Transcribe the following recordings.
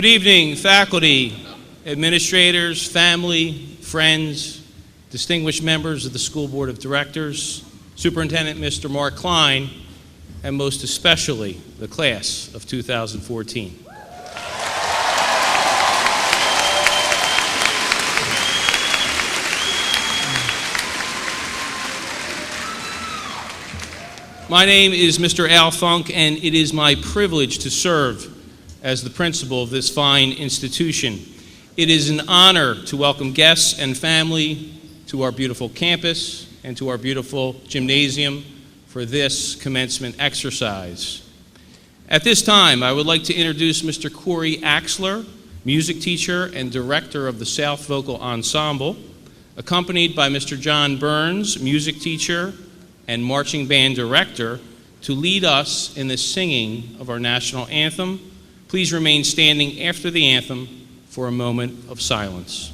Good evening, faculty, administrators, family, friends, distinguished members of the School Board of Directors, Superintendent Mr. Mark Klein, and most especially the class of 2014. My name is Mr. Al Funk, and it is my privilege to serve as the principal of this fine institution. It is an honor to welcome guests and family to our beautiful campus and to our beautiful gymnasium for this commencement exercise. At this time, I would like to introduce Mr. Corey Axler, music teacher and director of the South Vocal Ensemble, accompanied by Mr. John Burns, music teacher and marching band director, to lead us in the singing of our national anthem. Please remain standing after the anthem for a moment of silence.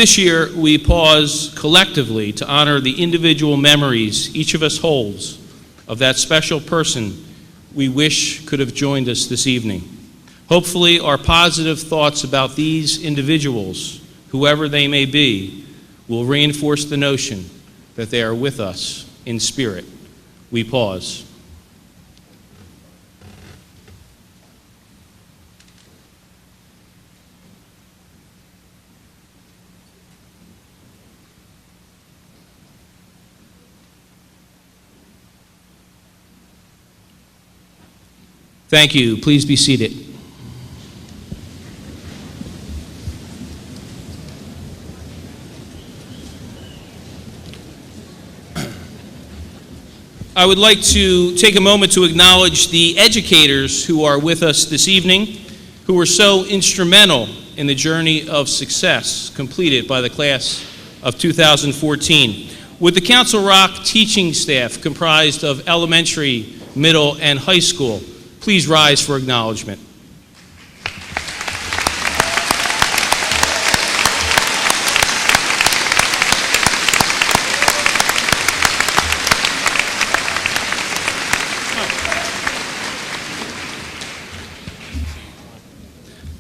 This year, we pause collectively to honor the individual memories each of us holds of that special person we wish could have joined us this evening. Hopefully, our positive thoughts about these individuals, whoever they may be, will reinforce the notion that they are with us in spirit. We pause. Thank you. Please be seated. I would like to take a moment to acknowledge the educators who are with us this evening, who were so instrumental in the journey of success completed by the class of 2014. With the Council Rock teaching staff comprised of elementary, middle, and high school, Please rise for acknowledgement.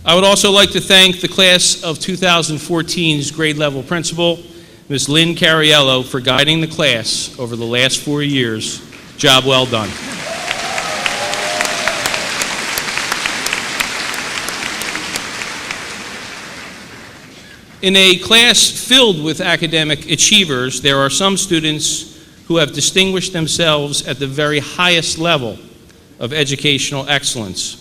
I would also like to thank the class of 2014's grade level principal, Ms. Lynn Cariello, for guiding the class over the last 4 years. Job well done. In a class filled with academic achievers, there are some students who have distinguished themselves at the very highest level of educational excellence,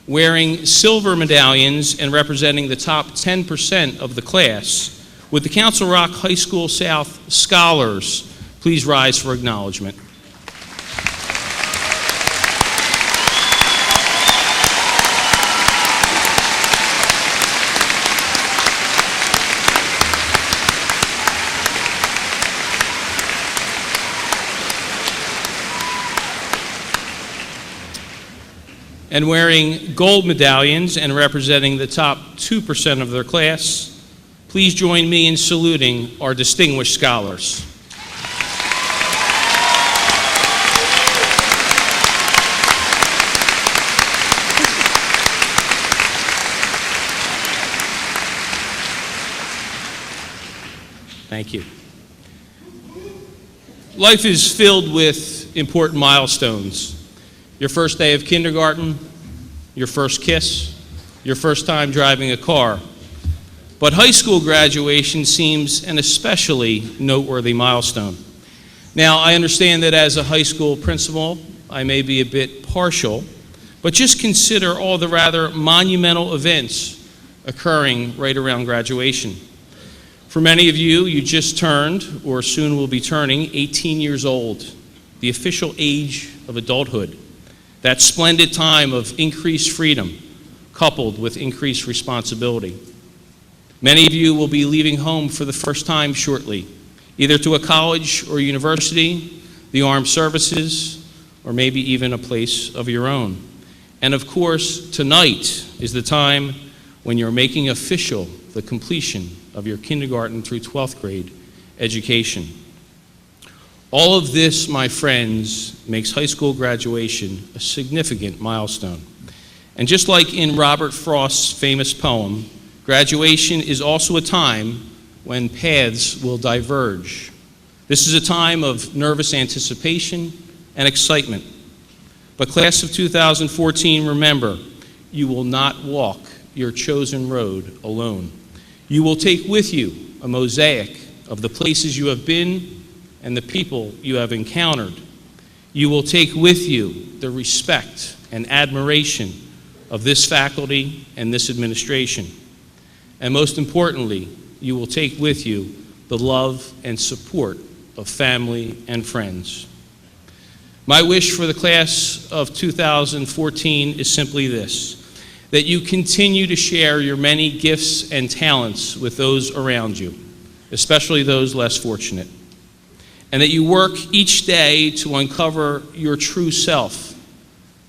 wearing silver medallions and representing the top 10% of the class. Would the Council Rock High School South Scholars please rise for acknowledgement? And wearing gold medallions and representing the top 2% of their class, please join me in saluting our distinguished scholars. Thank you. Life is filled with important milestones. Your first day of kindergarten, your first kiss, your first time driving a car. But high school graduation seems an especially noteworthy milestone. Now, I understand that as a high school principal, I may be a bit partial, but just consider all the rather monumental events occurring right around graduation. For many of you, you just turned, or soon will be turning, 18 years old, the official age of adulthood. That splendid time of increased freedom, coupled with increased responsibility. Many of you will be leaving home for the first time shortly, either to a college or university, the armed services, or maybe even a place of your own. And of course, tonight is the time when you're making official the completion of your kindergarten through 12th grade education. All of this, my friends, makes high school graduation a significant milestone. And just like in Robert Frost's famous poem, graduation is also a time when paths will diverge. This is a time of nervous anticipation and excitement. But class of 2014, remember, you will not walk your chosen road alone. You will take with you a mosaic of the places you have been and the people you have encountered. You will take with you the respect and admiration of this faculty and this administration. And most importantly, you will take with you the love and support of family and friends. My wish for the class of 2014 is simply this: that you continue to share your many gifts and talents with those around you, especially those less fortunate. And that you work each day to uncover your true self,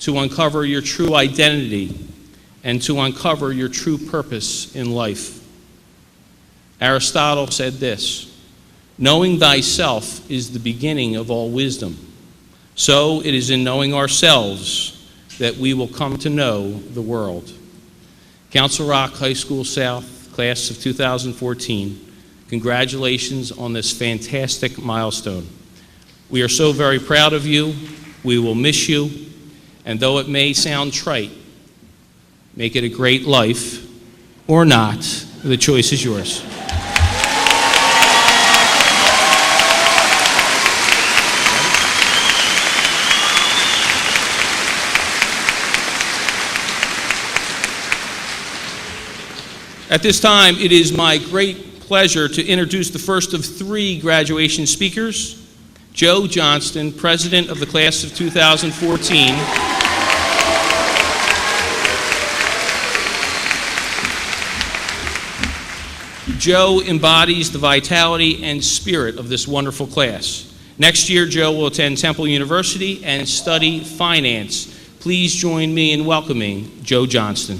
to uncover your true identity, and to uncover your true purpose in life. Aristotle said this: knowing thyself is the beginning of all wisdom. So it is in knowing ourselves that we will come to know the world. Council Rock High School South, class of 2014, congratulations on this fantastic milestone. We are so very proud of you. We will miss you. And though it may sound trite, make it a great life or not. The choice is yours. At this time, it is my great pleasure to introduce the first of three graduation speakers, Joe Johnston, president of the class of 2014. Joe embodies the vitality and spirit of this wonderful class. Next year, Joe will attend Temple University and study finance, Please join me in welcoming Joe Johnston.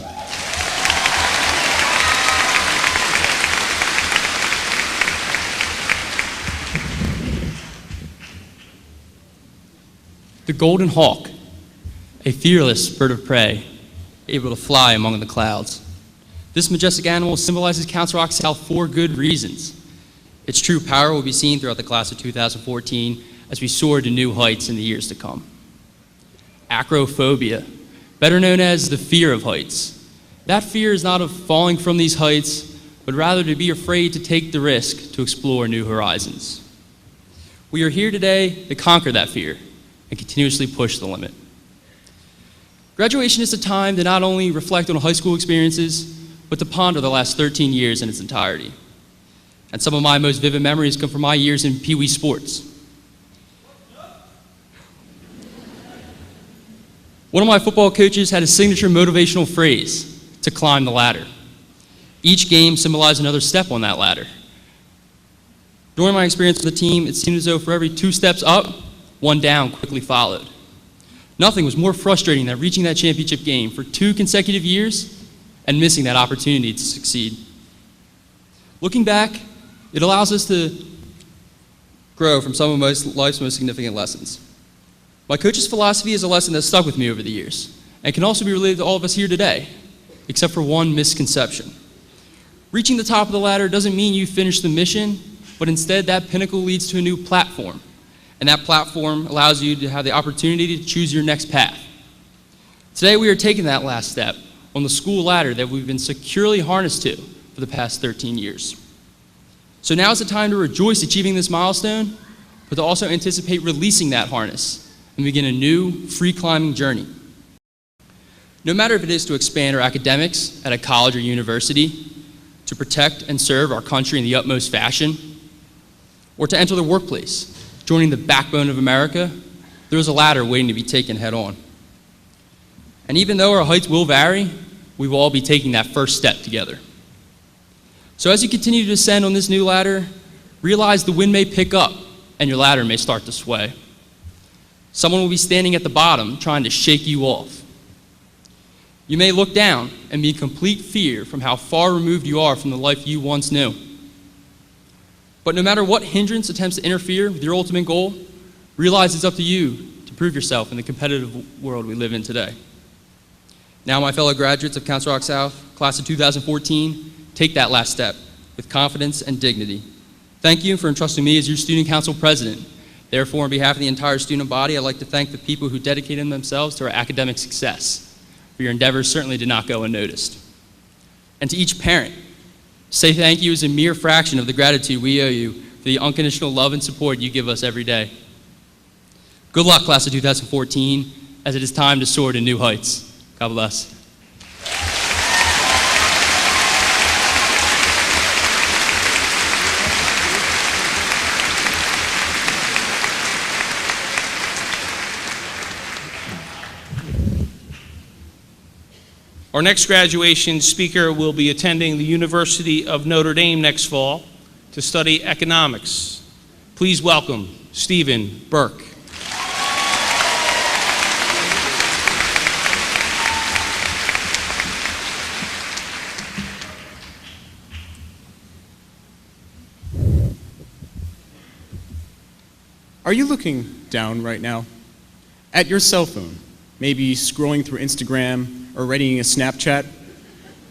The golden hawk, a fearless bird of prey, able to fly among the clouds. This majestic animal symbolizes Council Rock South for good reasons. Its true power will be seen throughout the class of 2014 as we soar to new heights in the years to come. Acrophobia, better known as the fear of heights. That fear is not of falling from these heights, but rather to be afraid to take the risk to explore new horizons. We are here today to conquer that fear and continuously push the limit. Graduation is a time to not only reflect on high school experiences, but to ponder the last 13 years in its entirety. And some of my most vivid memories come from my years in Pee Wee sports. One of my football coaches had a signature motivational phrase, to climb the ladder. Each game symbolized another step on that ladder. During my experience with the team, it seemed as though for every 2 steps up, 1 down quickly followed. Nothing was more frustrating than reaching that championship game for 2 consecutive years and missing that opportunity to succeed. Looking back, it allows us to grow from some of life's most significant lessons. My coach's philosophy is a lesson that stuck with me over the years and can also be related to all of us here today, except for one misconception. Reaching the top of the ladder doesn't mean you finish the mission, but instead that pinnacle leads to a new platform, and that platform allows you to have the opportunity to choose your next path. Today we are taking that last step on the school ladder that we've been securely harnessed to for the past 13 years. So now is the time to rejoice achieving this milestone, but to also anticipate releasing that harness and begin a new, free climbing journey. No matter if it is to expand our academics at a college or university, to protect and serve our country in the utmost fashion, or to enter the workplace, joining the backbone of America, there is a ladder waiting to be taken head on. And even though our heights will vary, we will all be taking that first step together. So as you continue to descend on this new ladder, realize the wind may pick up and your ladder may start to sway. Someone will be standing at the bottom trying to shake you off. You may look down and be in complete fear from how far removed you are from the life you once knew. But no matter what hindrance attempts to interfere with your ultimate goal, realize it's up to you to prove yourself in the competitive world we live in today. Now, my fellow graduates of Council Rock South, class of 2014, take that last step with confidence and dignity. Thank you for entrusting me as your student council president. Therefore, on behalf of the entire student body, I'd like to thank the people who dedicated themselves to our academic success. For your endeavors certainly did not go unnoticed. And to each parent, say thank you is a mere fraction of the gratitude we owe you for the unconditional love and support you give us every day. Good luck, class of 2014, as it is time to soar to new heights. God bless. Our next graduation speaker will be attending the University of Notre Dame next fall to study economics. Please welcome Stephen Burke. Are you looking down right now? At your cell phone, maybe scrolling through Instagram or writing a Snapchat?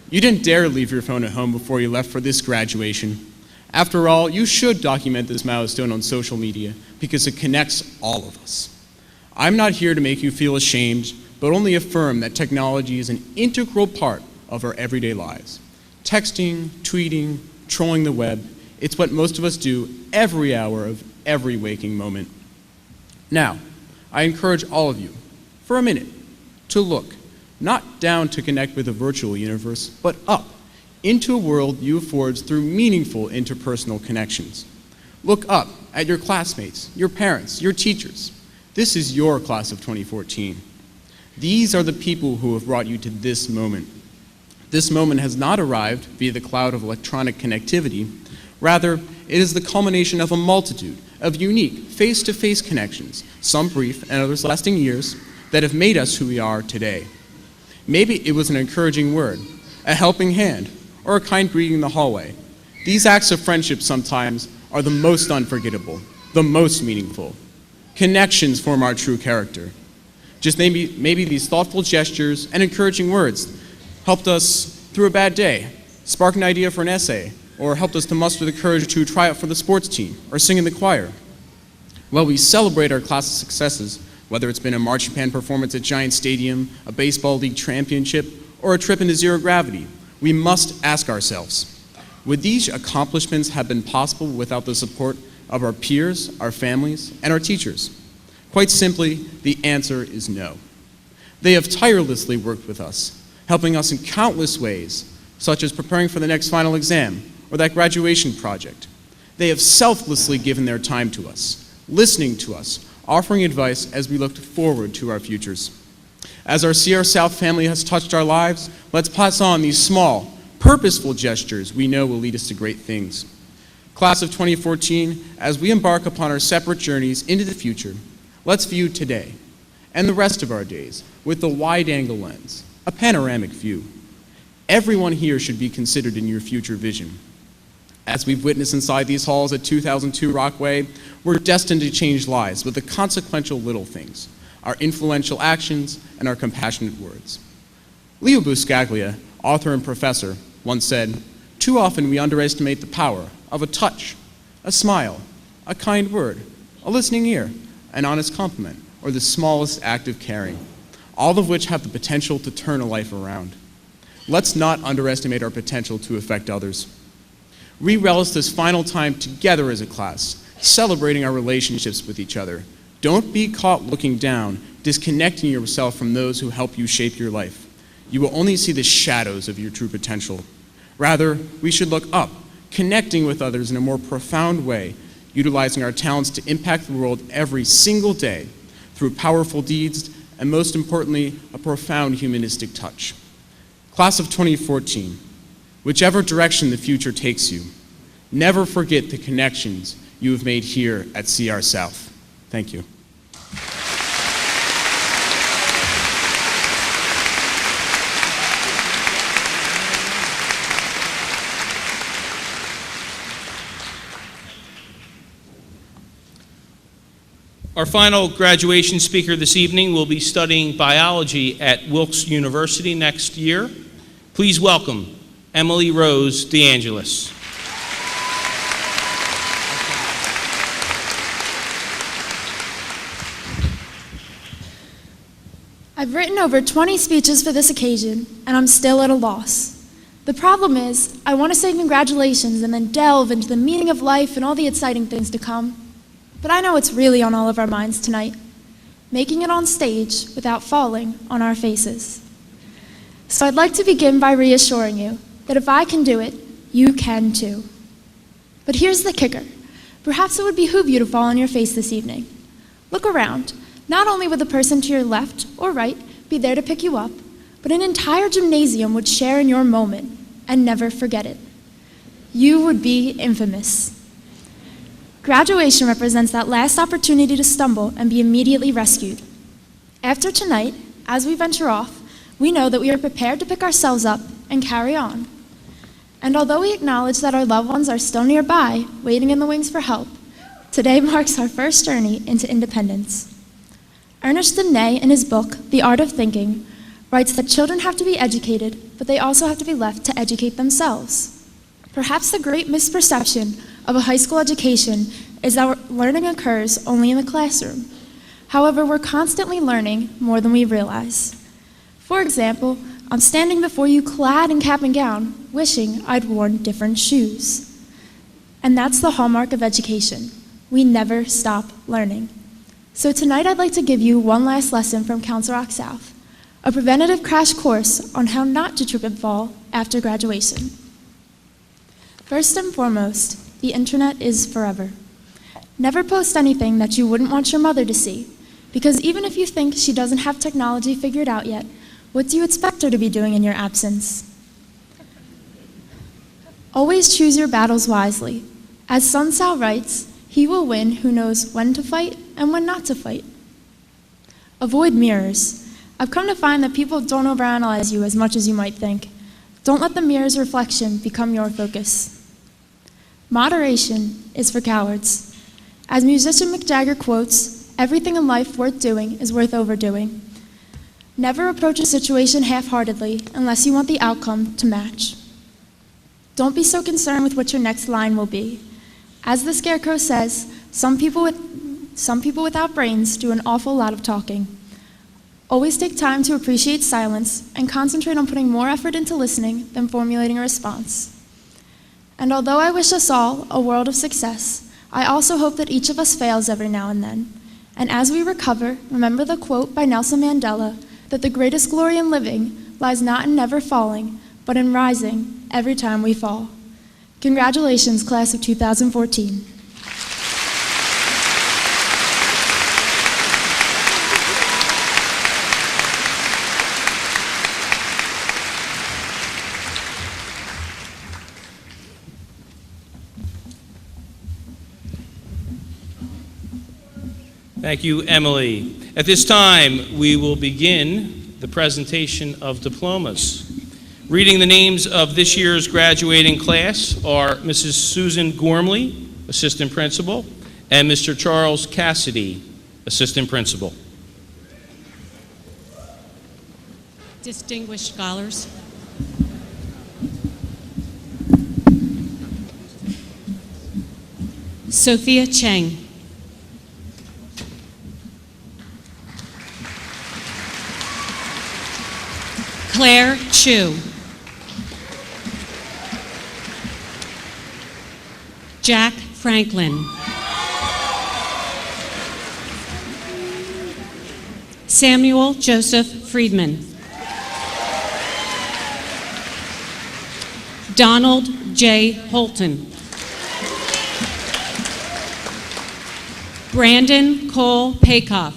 You didn't dare leave your phone at home before you left for this graduation. After all, you should document this milestone on social media because it connects all of us. I'm not here to make you feel ashamed, but only affirm that technology is an integral part of our everyday lives. Texting, tweeting, trolling the web, it's what most of us do every hour of every waking moment. Now, I encourage all of you, for a minute, to look, not down to connect with a virtual universe, but up, into a world you forge through meaningful interpersonal connections. Look up at your classmates, your parents, your teachers. This is your class of 2014. These are the people who have brought you to this moment. This moment has not arrived via the cloud of electronic connectivity. Rather, it is the culmination of a multitude of unique face-to-face connections, some brief and others lasting years, that have made us who we are today. Maybe it was an encouraging word, a helping hand, or a kind greeting in the hallway. These acts of friendship sometimes are the most unforgettable, the most meaningful. Connections form our true character. Just maybe these thoughtful gestures and encouraging words helped us through a bad day, sparked an idea for an essay, or helped us to muster the courage to try out for the sports team or sing in the choir. While we celebrate our class's successes, whether it's been a marching band performance at Giant Stadium, a baseball league championship, or a trip into zero gravity, we must ask ourselves, would these accomplishments have been possible without the support of our peers, our families, and our teachers? Quite simply, the answer is no. They have tirelessly worked with us, helping us in countless ways, such as preparing for the next final exam or that graduation project. They have selflessly given their time to us, listening to us, offering advice as we looked forward to our futures. As our CR South family has touched our lives, let's pass on these small, purposeful gestures we know will lead us to great things. Class of 2014, as we embark upon our separate journeys into the future, let's view today and the rest of our days with the wide-angle lens, a panoramic view. Everyone here should be considered in your future vision. As we've witnessed inside these halls at 2002 Rockway, we're destined to change lives with the consequential little things, our influential actions, and our compassionate words. Leo Buscaglia, author and professor, once said, "Too often we underestimate the power of a touch, a smile, a kind word, a listening ear, an honest compliment, or the smallest act of caring, all of which have the potential to turn a life around." Let's not underestimate our potential to affect others. We relish this final time together as a class, celebrating our relationships with each other. Don't be caught looking down, disconnecting yourself from those who help you shape your life. You will only see the shadows of your true potential. Rather, we should look up, connecting with others in a more profound way, utilizing our talents to impact the world every single day through powerful deeds and, most importantly, a profound humanistic touch. Class of 2014, whichever direction the future takes you, never forget the connections you have made here at CR South. Thank you. Our final graduation speaker this evening will be studying biology at Wilkes University next year. Please welcome Emily Rose DeAngelis. I've written over 20 speeches for this occasion, and I'm still at a loss. The problem is, I want to say congratulations and then delve into the meaning of life and all the exciting things to come. But I know what's really on all of our minds tonight: making it on stage without falling on our faces. So I'd like to begin by reassuring you that if I can do it, you can too. But here's the kicker. Perhaps it would behoove you to fall on your face this evening. Look around. Not only would the person to your left or right be there to pick you up, but an entire gymnasium would share in your moment and never forget it. You would be infamous. Graduation represents that last opportunity to stumble and be immediately rescued. After tonight, as we venture off, we know that we are prepared to pick ourselves up and carry on. And although we acknowledge that our loved ones are still nearby, waiting in the wings for help, today marks our first journey into independence. Ernest Dene, in his book, The Art of Thinking, writes that children have to be educated, but they also have to be left to educate themselves. Perhaps the great misperception of a high school education is that learning occurs only in the classroom. However, we're constantly learning more than we realize. For example, I'm standing before you clad in cap and gown, wishing I'd worn different shoes. And that's the hallmark of education. We never stop learning. So tonight I'd like to give you one last lesson from Council Rock South, a preventative crash course on how not to trip and fall after graduation. First and foremost, the internet is forever. Never post anything that you wouldn't want your mother to see, because even if you think she doesn't have technology figured out yet, what do you expect her to be doing in your absence? Always choose your battles wisely. As Sun Tzu writes, he will win who knows when to fight and when not to fight. Avoid mirrors. I've come to find that people don't overanalyze you as much as you might think. Don't let the mirror's reflection become your focus. Moderation is for cowards. As musician Mick Jagger quotes, everything in life worth doing is worth overdoing. Never approach a situation half-heartedly unless you want the outcome to match. Don't be so concerned with what your next line will be. As the Scarecrow says, some people without brains do an awful lot of talking. Always take time to appreciate silence and concentrate on putting more effort into listening than formulating a response. And although I wish us all a world of success, I also hope that each of us fails every now and then. And as we recover, remember the quote by Nelson Mandela that the greatest glory in living lies not in never falling, but in rising every time we fall. Congratulations, class of 2014. Thank you, Emily. At this time, we will begin the presentation of diplomas. Reading the names of this year's graduating class are Mrs. Susan Gormley, Assistant Principal, and Mr. Charles Cassidy, Assistant Principal. Distinguished scholars, Sophia Cheng, Claire Chu, Jack Franklin, Samuel Joseph Friedman, Donald J. Holton, Brandon Cole Paycoff,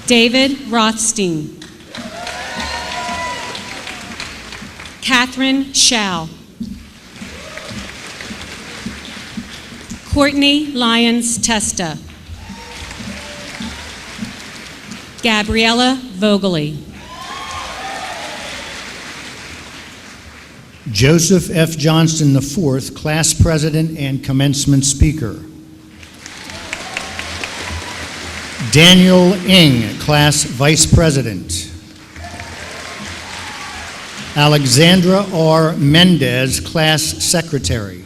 David Rothstein, Catherine Schau, Courtney Lyons Testa, Gabriella Vogely, Joseph F. Johnston IV, Class President and Commencement Speaker. Daniel Ng, Class Vice President. Alexandra R. Mendez, Class Secretary.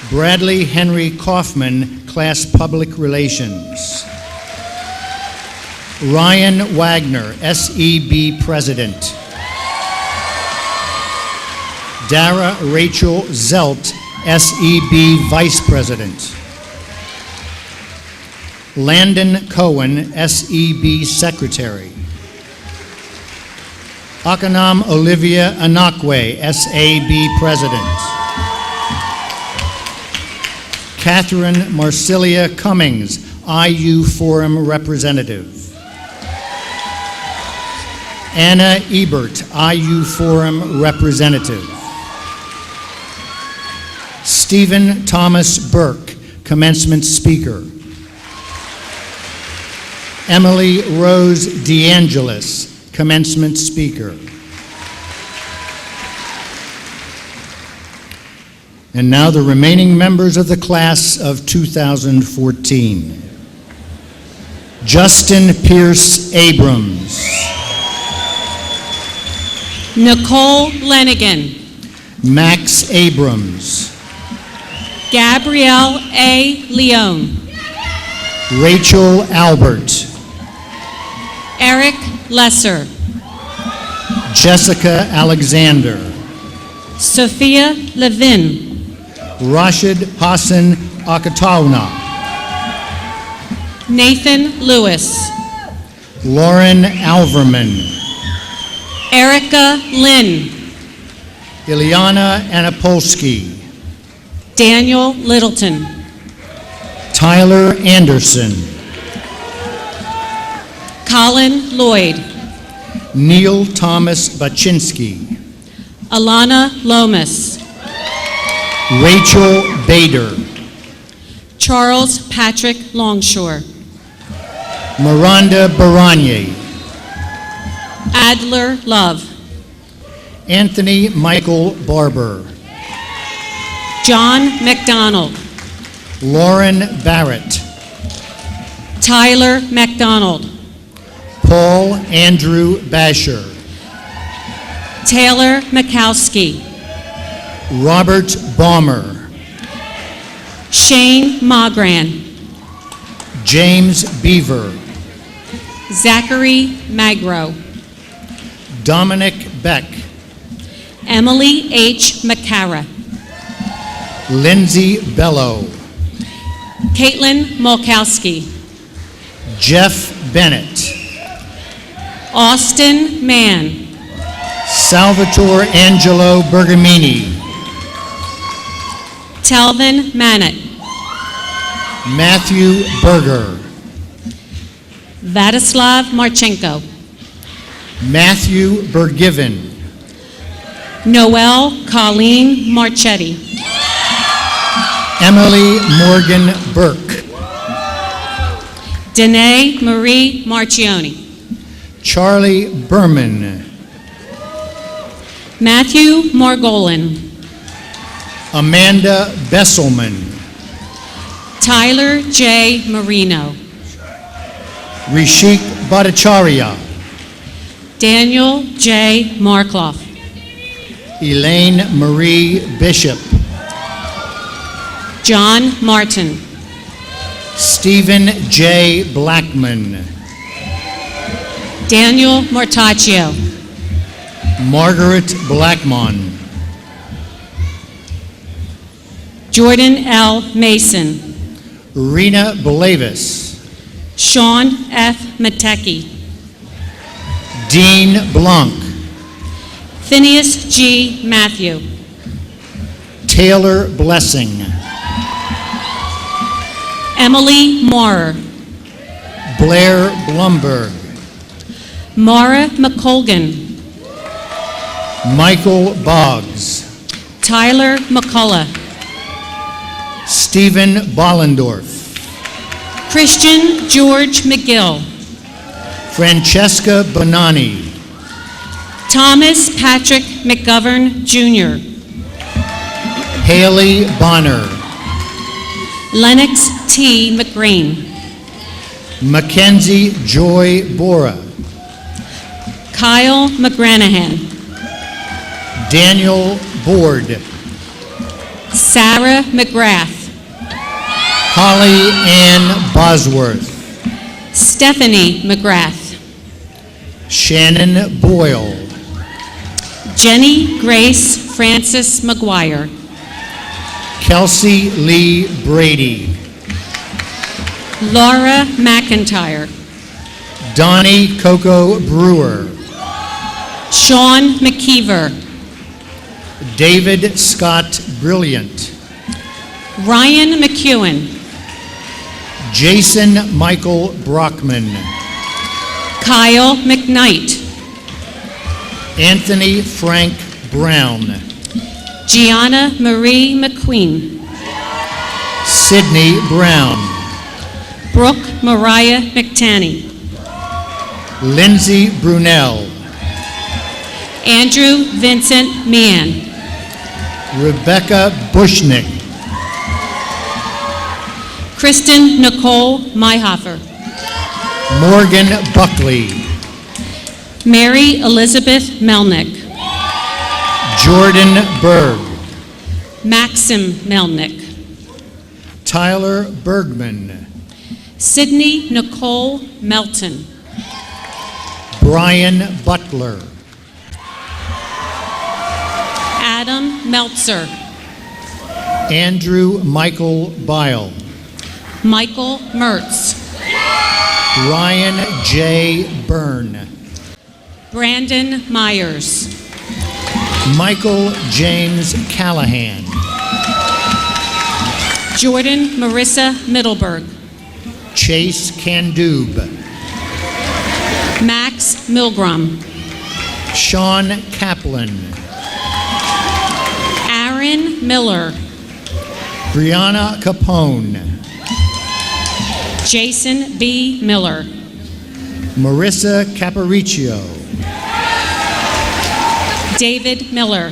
Bradley Henry Kaufman, Class Public Relations. Ryan Wagner, SEB President. Dara Rachel Zelt, SEB Vice President. Landon Cohen, SEB Secretary. Akanam Olivia Anakwe, SAB President. Catherine Marcilia Cummings, IU Forum Representative. Anna Ebert, IU Forum Representative. Stephen Thomas Burke, Commencement Speaker. Emily Rose DeAngelis, Commencement Speaker. And now the remaining members of the class of 2014. Justin Pierce Abrams. Nicole Lenigan, Max Abrams. Gabrielle A. Leone, Rachel Albert. Eric Lesser, Jessica Alexander. Sophia Levin, Rashid Hassan Akatauna. Nathan Lewis, Lauren Alverman. Erica Lynn, Ilyana Anapolsky. Daniel Littleton, Tyler Anderson. Colin Lloyd, Neil Thomas Baczynski. Alana Lomas, Rachel Bader. Charles Patrick Longshore, Miranda Baranye, Adler Love, Anthony Michael Barber, John McDonald, Lauren Barrett, Tyler McDonald, Paul Andrew Basher, Taylor Mikowski, Robert Baumer, Shane Magran, James Beaver, Zachary Magro, Dominic Beck, Emily H. McCara, Lindsay Bello, Caitlin Molkowski, Jeff Bennett, Austin Mann, Salvatore Angelo Bergamini, Telvin Mannett, Matthew Berger, Vladislav Marchenko, Matthew Bergiven, Noel Colleen Marchetti, Emily Morgan Burke, Danae Marie Marchioni, Charlie Berman, Matthew Margolin, Amanda Besselman, Tyler J. Marino, Rishik Bhattacharya, Daniel J. Markloff, Elaine Marie Bishop, John Martin, Stephen J. Blackman, Daniel Mortaccio, Margaret Blackmon, Jordan L. Mason, Rena Belavis, Sean F. Matecki, Dean Blanc, Phineas G. Matthew, Taylor Blessing, Emily Maurer, Blair Blumberg, Mara McColgan, Michael Boggs, Tyler McCullough, Stephen Bollendorf, Christian George McGill, Francesca Bonanni, Thomas Patrick McGovern Jr., Haley Bonner, Lennox T. McGreen, Mackenzie Joy Bora, Kyle McGranahan, Daniel Board, Sarah McGrath, Holly Ann Bosworth, Stephanie McGrath, Shannon Boyle, Jenny Grace Francis McGuire, Kelsey Lee Brady, Laura McIntyre, Donnie Coco Brewer, Sean McKeever, David Scott Brilliant, Ryan McEwen, Jason Michael Brockman, Kyle McKnight, Anthony Frank Brown, Gianna Marie McQueen, Sydney Brown, Brooke Mariah McTanney, Lindsay Brunel, Andrew Vincent Meehan, Rebecca Bushnick, Kristen Nicole Myhofer, Morgan Buckley, Mary Elizabeth Melnick, Jordan Berg, Maxim Melnick, Tyler Bergman, Sydney Nicole Melton, Brian Butler, Adam Meltzer, Andrew Michael Bile, Michael Mertz, Ryan J. Byrne, Brandon Myers, Michael James Callahan, Jordan Marissa Middleberg, Chase Candube, Max Milgram, Sean Kaplan, Aaron Miller, Brianna Capone, Jason B. Miller. Marissa Capariccio, David Miller.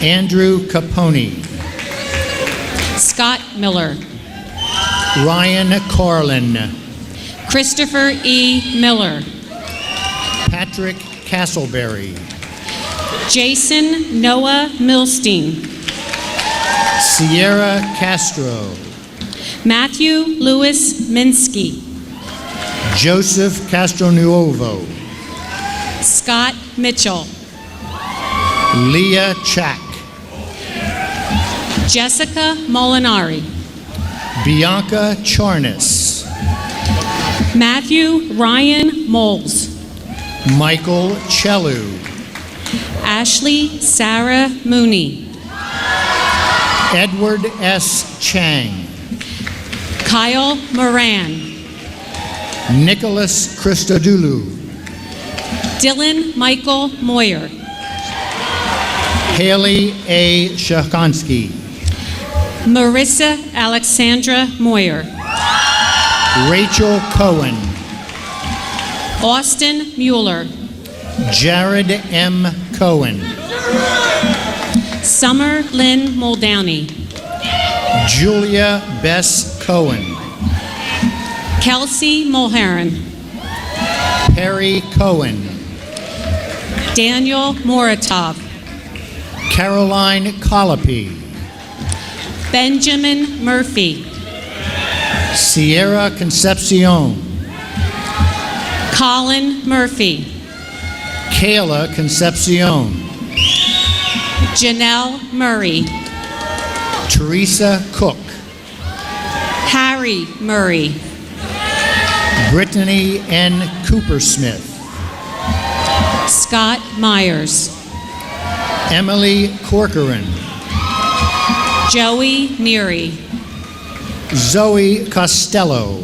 Andrew Capone, Scott Miller. Ryan Carlin, Christopher E. Miller. Patrick Castleberry, Jason Noah Milstein. Sierra Castro, Matthew Lewis Minsky. Joseph Castronuovo, Scott Mitchell. Leah Chack, Jessica Molinari. Bianca Charnas, Matthew Ryan Moles. Michael Chelu, Ashley Sarah Mooney. Edward S. Chang, Kyle Moran. Nicholas Christodoulou, Dylan Michael Moyer. Haley A. Shahansky, Marissa Alexandra Moyer. Rachel Cohen, Austin Mueller. Jared M. Cohen, Summer Lynn Muldowney. Julia Bess Cohen, Kelsey Mulheron. Perry Cohen, Daniel Moratov. Caroline Colopy, Benjamin Murphy. Sierra Concepcion, Colin Murphy. Kayla Concepcion, Janelle Murray. Teresa Cook, Harry Murray. Brittany N. Coopersmith, Scott Myers. Emily Corcoran, Joey Neary. Zoe Costello,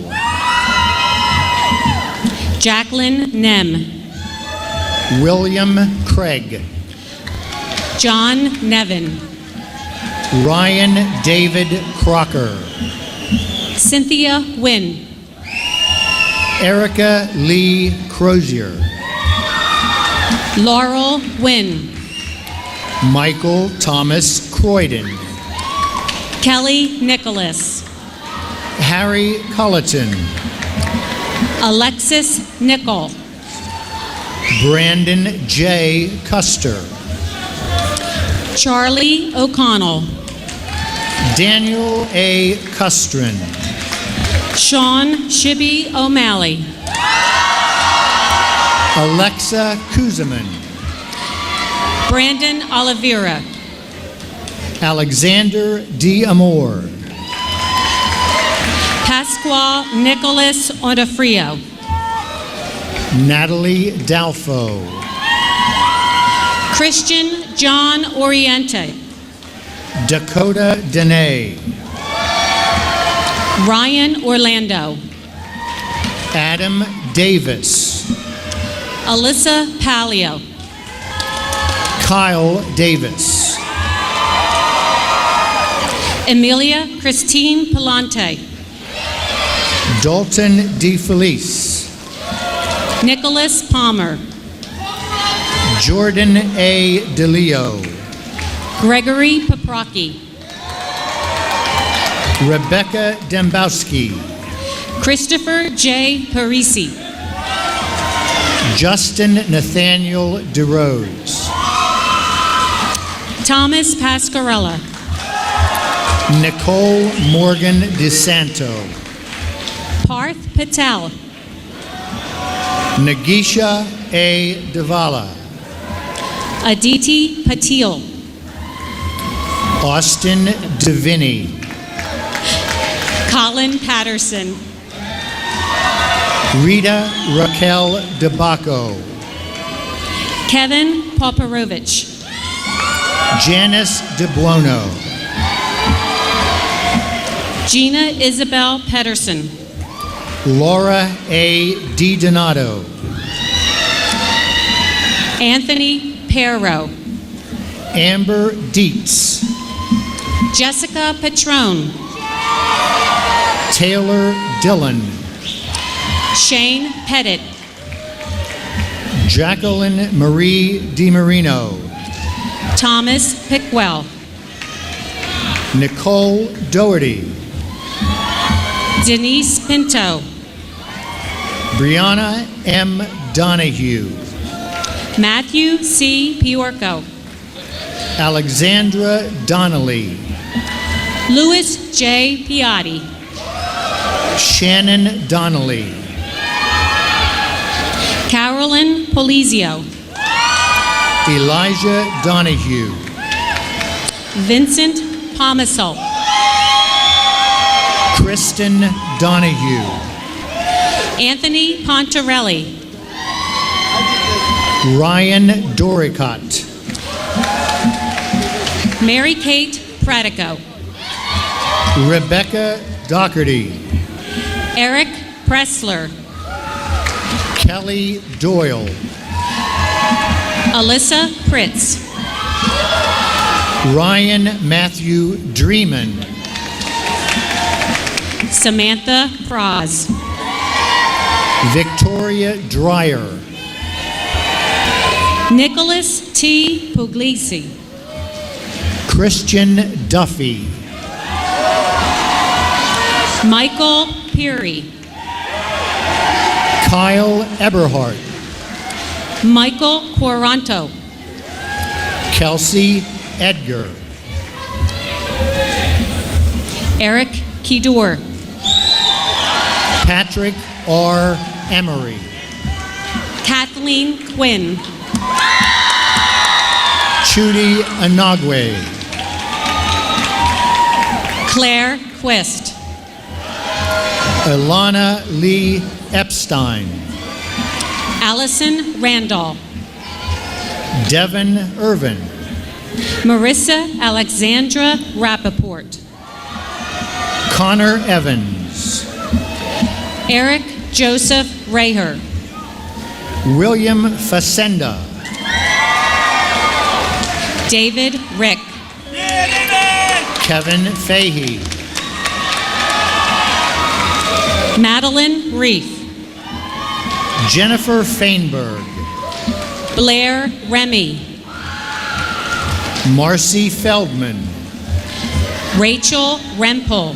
Jacqueline Nem. William Craig, John Nevin. Ryan David Crocker, Cynthia Wynn. Erica Lee Crozier, Laurel Wynn. Michael Thomas Croydon, Kelly Nicholas. Harry Culleton, Alexis Nickel. Brandon J. Custer, Charlie O'Connell. Daniel A. Custrin, Sean Shibby O'Malley. Alexa Kuzeman, Brandon Oliveira. Alexander D. Amor, Pasquale Nicholas Odafrio. Natalie Dalfo, Christian John Oriente. Dakota Dene, Ryan Orlando. Adam Davis, Alyssa Palio. Kyle Davis, Emilia Christine Palante. Dalton DeFelice, Nicholas Palmer. Jordan A. DeLeo, Gregory Paprocki. Rebecca Dembowski, Christopher J. Parisi. Justin Nathaniel DeRose, Thomas Pascarella. Nicole Morgan DeSanto, Parth Patel. Nagisha A. Devala, Aditi Patil. Austin Deviney, Colin Patterson. Rita Raquel DeBacco, Kevin Poporovich. Janice DeBuono, Gina Isabel Pedersen. Laura A. DiDonato, Anthony Perro. Amber Dietz, Jessica Patron. Taylor Dillon, Shane Pettit, Jacqueline Marie DiMarino, Thomas Pickwell, Nicole Doherty, Denise Pinto, Brianna M. Donahue, Matthew C. Piorco, Alexandra Donnelly, Louis J. Piatti, Shannon Donnelly, Carolyn Polizio, Elijah Donahue, Vincent Pomisol, Kristen Donahue, Anthony Pontarelli, Ryan Doricott, Mary Kate Pratico, Rebecca Doherty, Eric Pressler, Kelly Doyle, Alyssa Pritz, Ryan Matthew Dreeman, Samantha Froz, Victoria Dreyer, Nicholas T. Puglisi, Christian Duffy, Michael Peary, Kyle Eberhardt, Michael Quaranto, Kelsey Edgar, Eric Kidor, Patrick R. Emery, Kathleen Quinn, Chudi Anagwe, Claire Quist, Ilana Lee Epstein, Allison Randall, Devin Irvin, Marissa Alexandra Rappaport, Connor Evans, Eric Joseph Raher, William Facenda, David Rick, Kevin Fahey, Madeline Reef, Jennifer Feinberg, Blair Remy, Marcy Feldman, Rachel Rempel,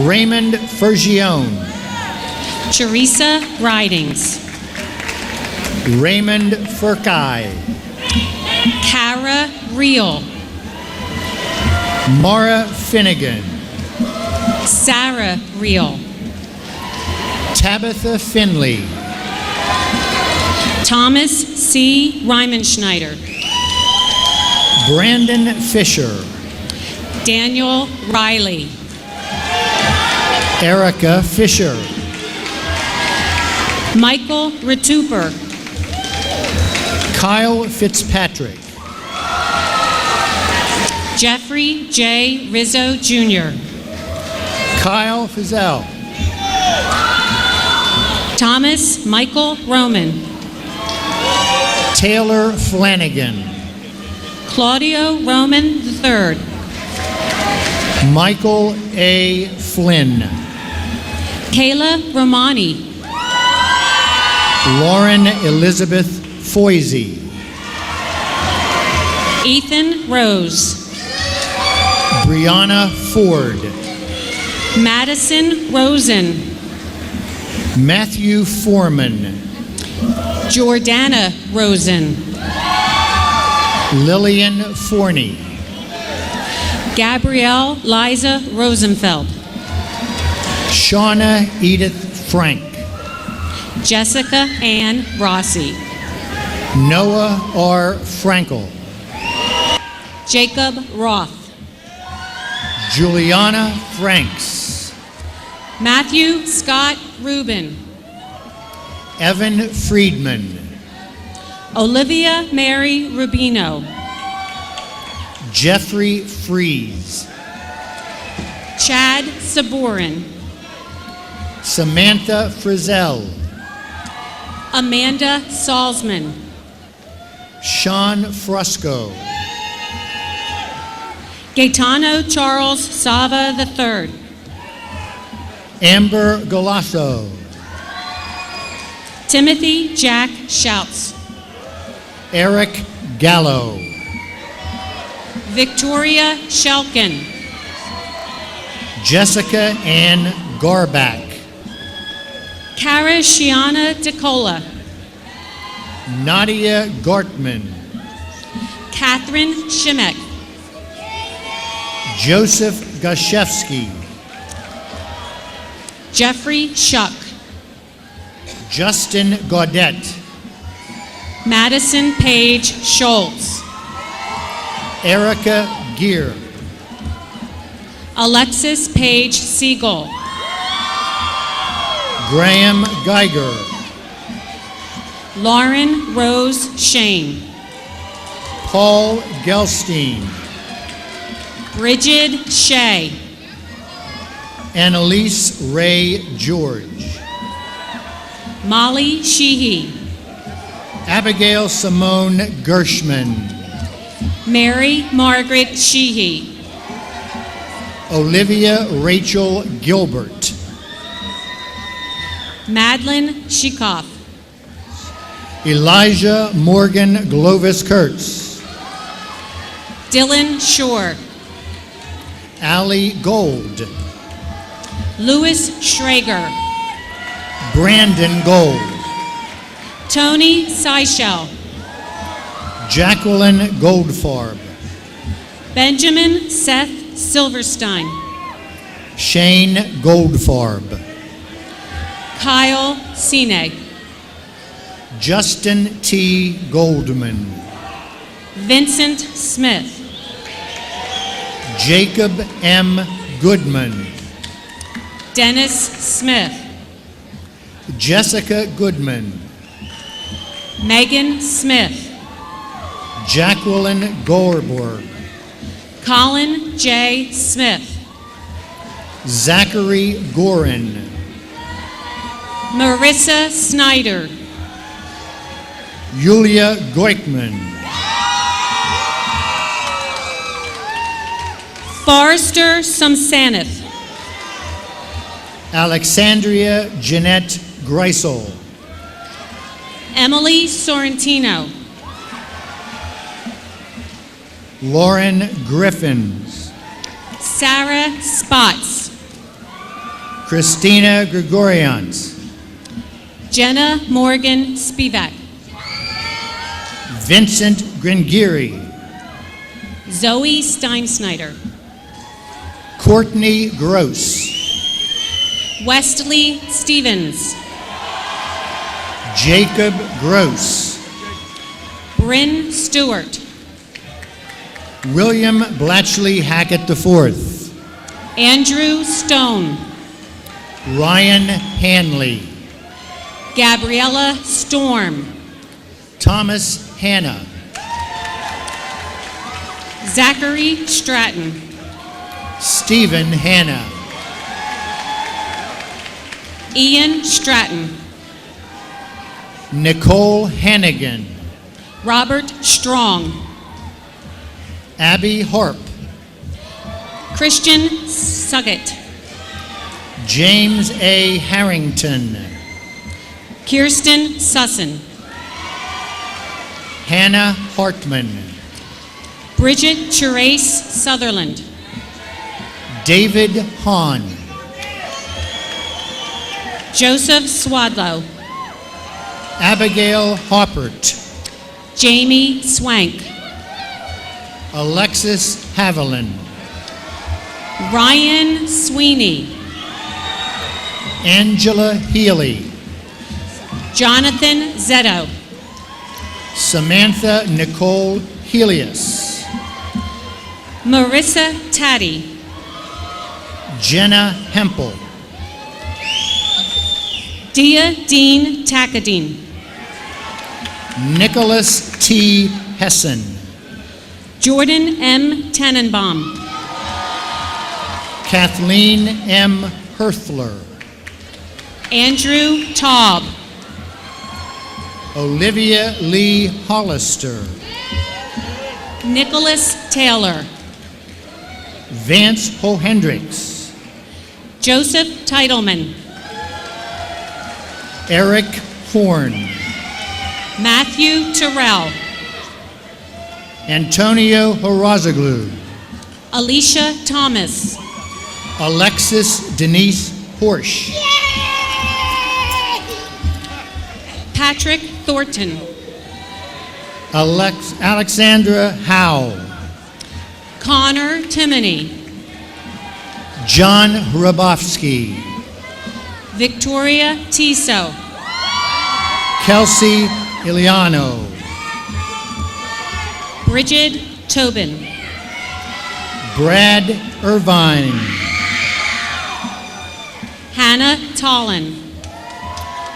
Raymond Fergione, Teresa Ridings, Raymond Furkai, Kara Reel, Mara Finnegan, Sarah Reel, Tabitha Finley, Thomas C. Reimenschneider, Brandon Fisher, Daniel Riley, Erica Fisher, Michael Rituper, Kyle Fitzpatrick, Jeffrey J. Rizzo Jr., Kyle Fizell, Thomas Michael Roman, Taylor Flanagan, Claudio Roman III, Michael A. Flynn, Kayla Romani, Lauren Elizabeth Foisey, Ethan Rose, Brianna Ford, Madison Rosen, Matthew Foreman, Jordana Rosen, Lillian Forney, Gabrielle Liza Rosenfeld, Shauna Edith Frank, Jessica Ann Rossi, Noah R. Frankel, Jacob Roth, Juliana Franks, Matthew Scott Rubin, Evan Friedman, Olivia Mary Rubino, Jeffrey Fries, Chad Saborin, Samantha Frizzell, Amanda Salzman, Sean Frusco, Gaetano Charles Sava III, Amber Golasso, Timothy Jack Shouts. Eric Gallo, Victoria Shelkin. Jessica Ann Garback, Cara Shiana DeCola. Nadia Gartman, Catherine Shimek. Joseph Gashevsky, Jeffrey Shuck. Justin Gaudette, Madison Page Schultz. Erica Gear, Alexis Page Siegel. Graham Geiger, Lauren Rose Shane. Paul Gelstein, Bridget Shea. Annalise Ray George, Molly Sheehy. Abigail Simone Gershman, Mary Margaret Sheehy. Olivia Rachel Gilbert, Madeline Shikoff. Elijah Morgan Glovis Kurtz, Dylan Shore. Allie Gold, Louis Schrager. Brandon Gold, Tony Seychelle. Jacqueline Goldfarb, Benjamin Seth Silverstein. Shane Goldfarb, Kyle Sine. Justin T. Goldman, Vincent Smith. Jacob M. Goodman, Dennis Smith. Jessica Goodman, Megan Smith. Jacqueline Gorborg, Colin J. Smith. Zachary Gorin, Marissa Snyder. Yulia Goikman, Forrester Samsanith. Alexandria Jeanette Greisel, Emily Sorrentino. Lauren Griffins, Sarah Spots. Christina Gregorians, Jenna Morgan Spivak. Vincent Gringiri, Zoe Steinsnyder. Courtney Gross, Wesley Stevens. Jacob Gross, Bryn Stewart. William Blatchley Hackett IV, Andrew Stone. Ryan Hanley, Gabriella Storm. Thomas Hanna, Zachary Stratton. Stephen Hanna, Ian Stratton. Nicole Hannigan, Robert Strong. Abby Harp, Christian Suggett. James A. Harrington, Kirsten Sussin. Hannah Hartman, Bridget Therese Sutherland. David Hahn, Joseph Swadlow. Abigail Hoppert, Jamie Swank. Alexis Haviland, Ryan Sweeney. Angela Healy, Jonathan Zetto. Samantha Nicole Helios, Marissa Taddy. Jenna Hempel, Dia Dean Takadine. Nicholas T. Hessen, Jordan M. Tannenbaum. Kathleen M. Herthler, Andrew Taub. Olivia Lee Hollister, Nicholas Taylor. Vance Hohendricks, Joseph Titleman. Eric Horn, Matthew Terrell. Antonio Horazaglu, Alicia Thomas. Alexis Denise Horsch, Patrick Thornton. Alexandra Howe, Connor Timoney. John Hrabowski, Victoria Tiso. Kelsey Iliano, Bridget Tobin. Brad Irvine, Hannah Tollin.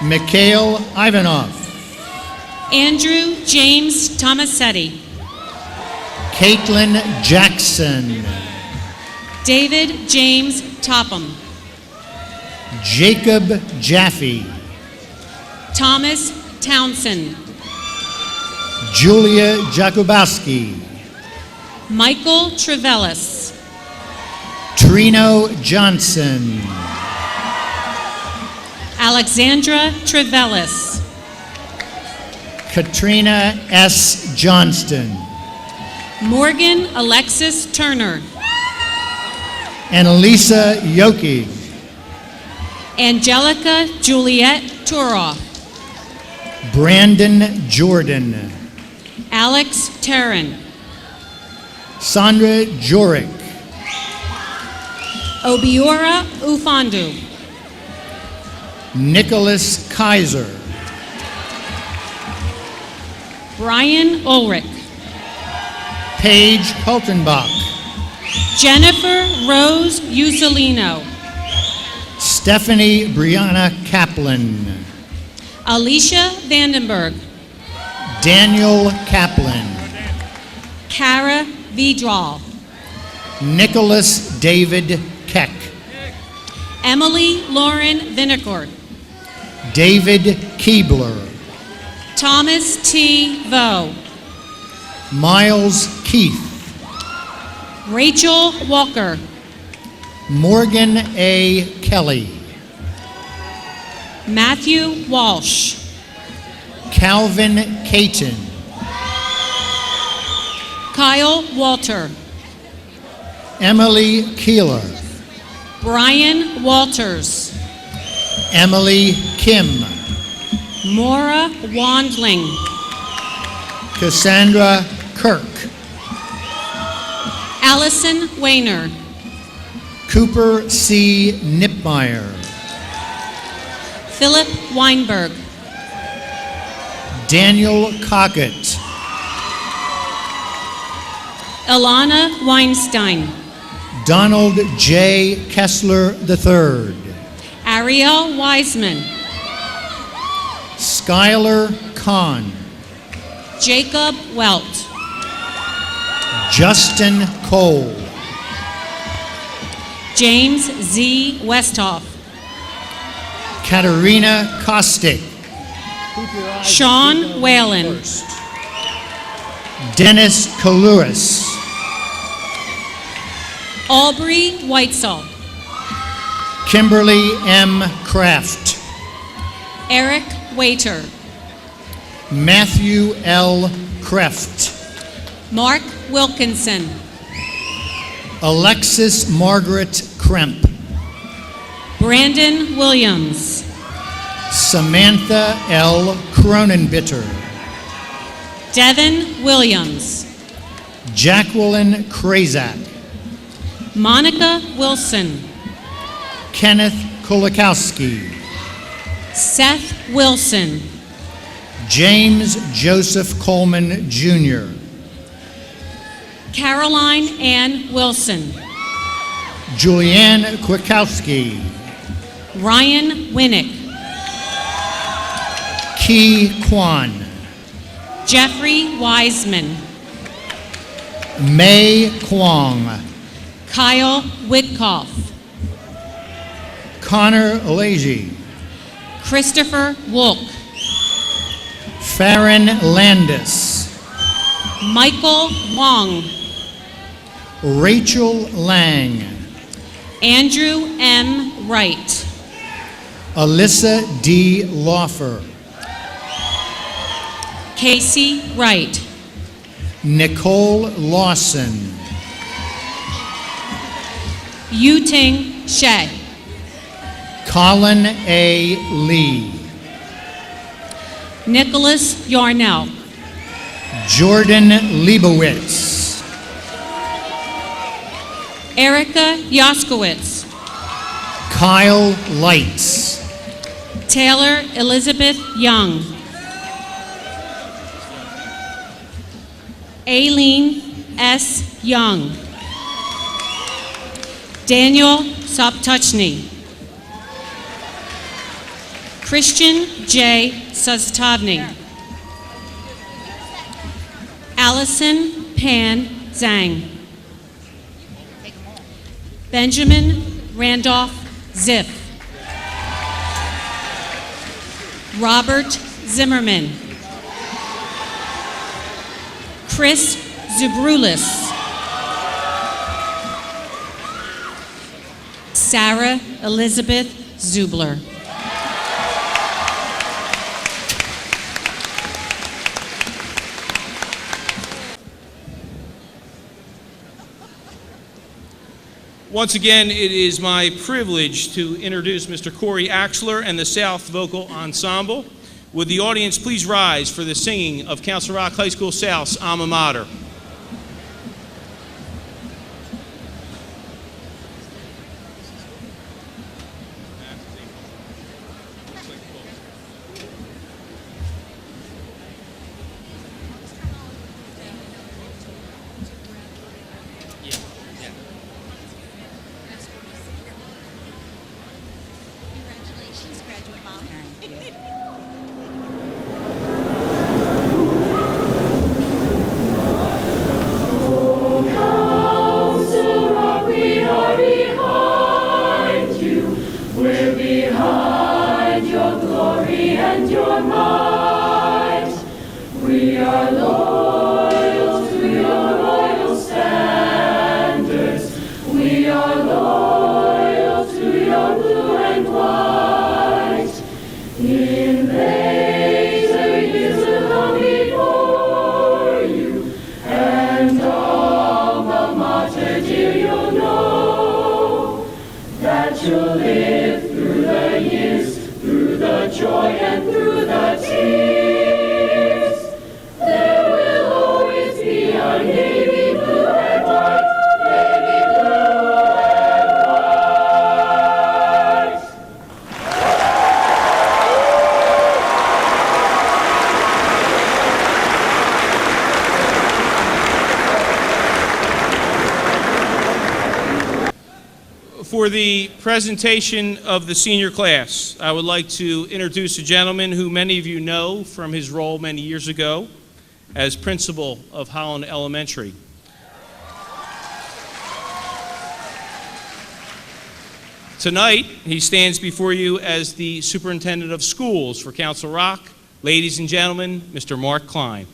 Mikhail Ivanov, Andrew James Tomasetti. Caitlin Jackson, David James Topham. Jacob Jaffe, Thomas Townsend. Julia Jakubowski, Michael Trevellis. Trino Johnson, Alexandra Trevellis. Katrina S. Johnston, Morgan Alexis Turner. Annalisa Yoki, Angelica Juliet Turoff. Brandon Jordan, Alex Terran. Sandra Jorick, Obiora Ufandu. Nicholas Kaiser, Brian Ulrich. Paige Hultenbach, Jennifer Rose Usolino. Stephanie Brianna Kaplan, Alicia Vandenberg. Daniel Kaplan, Kara Vidral. Nicholas David Keck, Emily Lauren Vinecourt. David Keebler, Thomas T. Vo. Miles Keith, Rachel Walker. Morgan A. Kelly, Matthew Walsh. Calvin Caton, Kyle Walter. Emily Keeler, Brian Walters. Emily Kim, Maura Wandling. Cassandra Kirk, Allison Wayner. Cooper C. Nipmeyer, Philip Weinberg. Daniel Cockett, Ilana Weinstein. Donald J. Kessler III, Ariel Wiseman. Skylar Kahn, Jacob Welt. Justin Cole, James Z. Westhoff. Katerina Kostick, Sean Whalen. Dennis Kalouris, Aubrey Whitesall. Kimberly M. Kraft, Eric Waiter. Matthew L. Kreft, Mark Wilkinson. Alexis Margaret Kremp, Brandon Williams. Samantha L. Cronenbitter, Devin Williams. Jacqueline Krazak, Monica Wilson. Kenneth Kulikowski, Seth Wilson. James Joseph Coleman Jr., Caroline Ann Wilson. Julianne Kwiatkowski, Ryan Winnick. Ki Kwan, Jeffrey Wiseman. Mei Kwong, Kyle Witkoff. Connor Alaji, Christopher Wolk. Farron Landis, Michael Wong. Rachel Lang, Andrew M. Wright. Alyssa D. Laufer, Casey Wright. Nicole Lawson, Yuting Shea. Colin A. Lee, Nicholas Yarnell. Jordan Leibowitz, Erica Yoskowitz. Kyle Lights, Taylor Elizabeth Young. Aileen S. Young. Daniel Soptuchny. Christian J. Sustovny. Allison Pan Zhang. Benjamin Randolph Ziff. Robert Zimmerman. Chris Zubrulis. Sarah Elizabeth Zubler. Once again, it is my privilege to introduce Mr. Corey Axler and the South Vocal Ensemble. Would the audience please rise for the singing of Council Rock High School South's alma mater? Congratulations, graduate mom. For the presentation of the senior class, I would like to introduce a gentleman who many of you know from his role many years ago as principal of Holland Elementary. Tonight, he stands before you as the superintendent of schools for Council Rock. Ladies and gentlemen, Mr. Mark Klein.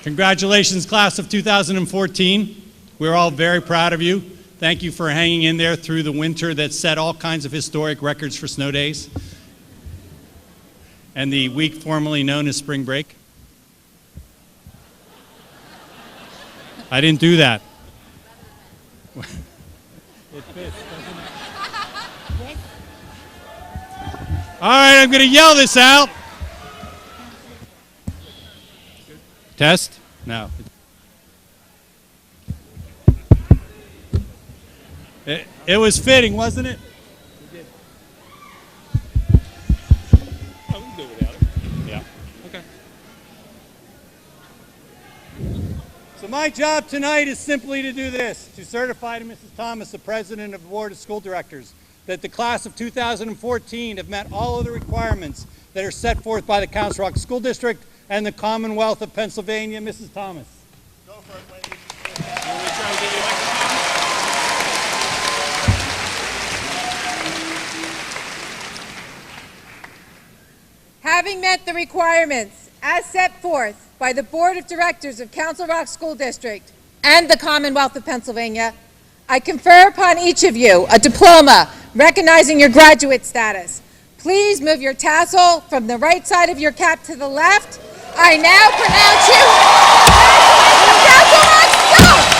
Congratulations, class of 2014. We're all very proud of you. Thank you for hanging in there through the winter that set all kinds of historic records for snow days and the week formerly known as spring break. I didn't do that. It fits, doesn't it? All right, I'm going to yell this out. Test? No. It was fitting, wasn't it? Oh, we can do it without it. Yeah. Okay. So my job tonight is simply to do this, to certify to Mrs. Thomas, the President of the Board of School Directors, that the class of 2014 have met all of the requirements that are set forth by the Council Rock School District and the Commonwealth of Pennsylvania. Mrs. Thomas. Go for it, ladies. You want me to try to get you a microphone? Having met the requirements as set forth by the Board of Directors of Council Rock School District and the Commonwealth of Pennsylvania, I confer upon each of you a diploma recognizing your graduate status. Please move your tassel from the right side of your cap to the left. I now pronounce you Council Rock South!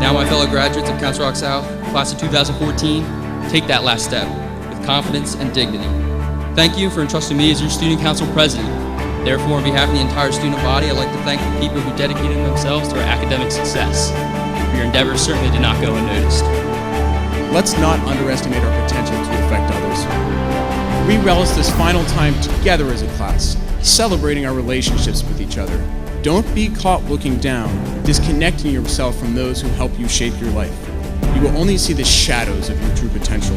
Now, my fellow graduates of Council Rock South, class of 2014, take that last step with confidence and dignity. Thank you for entrusting me as your student council president. Therefore, on behalf of the entire student body, I'd like to thank the people who dedicated themselves to our academic success. Your endeavors certainly did not go unnoticed. Let's not underestimate our potential to affect others. We relish this final time together as a class, celebrating our relationships with each other. Don't be caught looking down, disconnecting yourself from those who help you shape your life. You will only see the shadows of your true potential.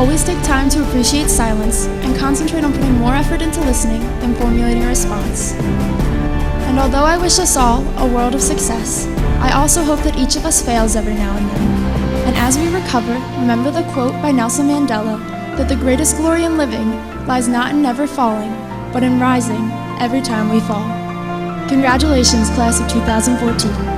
Always take time to appreciate silence and concentrate on putting more effort into listening than formulating a response. And although I wish us all a world of success, I also hope that each of us fails every now and then. And as we recover, remember the quote by Nelson Mandela that the greatest glory in living lies not in never falling, but in rising every time we fall. Congratulations, class of 2014.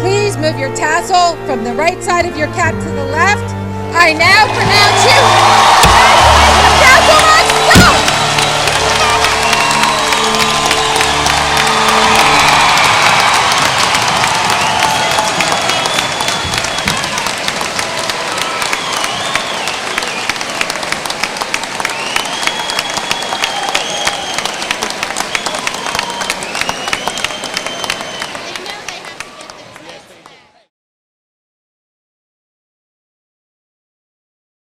Please move your tassel from the right side of your cap to the left. I now pronounce you